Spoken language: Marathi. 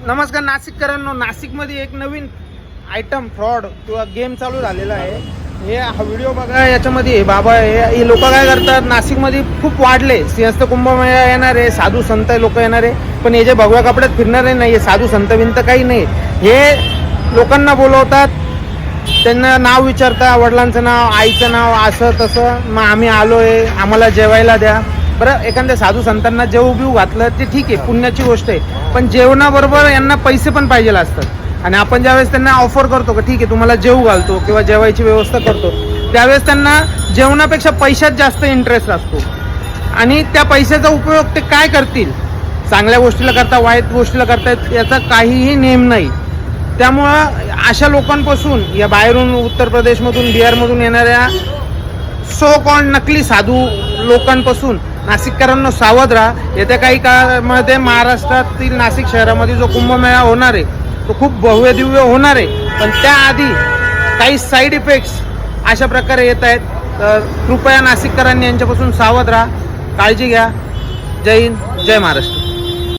नमस्कार नाशिककरांनो, नाशिकमध्ये एक नवीन आयटम फ्रॉड किंवा गेम चालू झालेला आहे. हे हा व्हिडिओ बघा. याच्यामध्ये बाबा हे लोक काय करतात, नाशिकमध्ये खूप वाढले. सिंहस्थ कुंभमेळा येणार आहे, साधू संत लोक येणार आहे, पण हे जे भगव्या कपड्यात फिरणारे नाही, साधू संत विंत काही नाही. हे लोकांना बोलवतात, त्यांना नाव विचारता, वडिलांचं नाव, आईचं नाव, असं तसं. मग आम्ही आलोय, आम्हाला जेवायला द्या. बरं, एखाद्या साधू संतांना जेवू बिवू घातलं ते ठीक आहे, पुण्याची गोष्ट आहे, पण जेवणाबरोबर यांना पैसे पण पाहिजे असतात. आणि आपण ज्यावेळेस त्यांना ऑफर करतो की ठीक आहे तुम्हाला जेवू घालतो किंवा जेवायची व्यवस्था करतो, त्यावेळेस त्यांना जेवणापेक्षा पैशात जास्त इंटरेस्ट असतो. आणि त्या पैशाचा उपयोग ते काय करतील, चांगल्या गोष्टीला करता, वाईट गोष्टीला करतायत, याचा काहीही नेम नाही. त्यामुळं अशा लोकांपासून, या बाहेरून उत्तर प्रदेशमधून, बिहारमधून येणाऱ्या सो कॉल्ड नकली साधू लोकांपासून नाशिककरांना सावध राहा. येत्या काही काळामध्ये महाराष्ट्रातील नाशिक शहरामध्ये जो कुंभमेळा होणार आहे तो खूप भव्य दिव्य होणार आहे, पण त्याआधी काही साईड इफेक्ट्स अशा प्रकारे येत आहेत. तर कृपया नाशिककरांनी यांच्यापासून सावध राहा, काळजी घ्या. जय हिंद, जय महाराष्ट्र.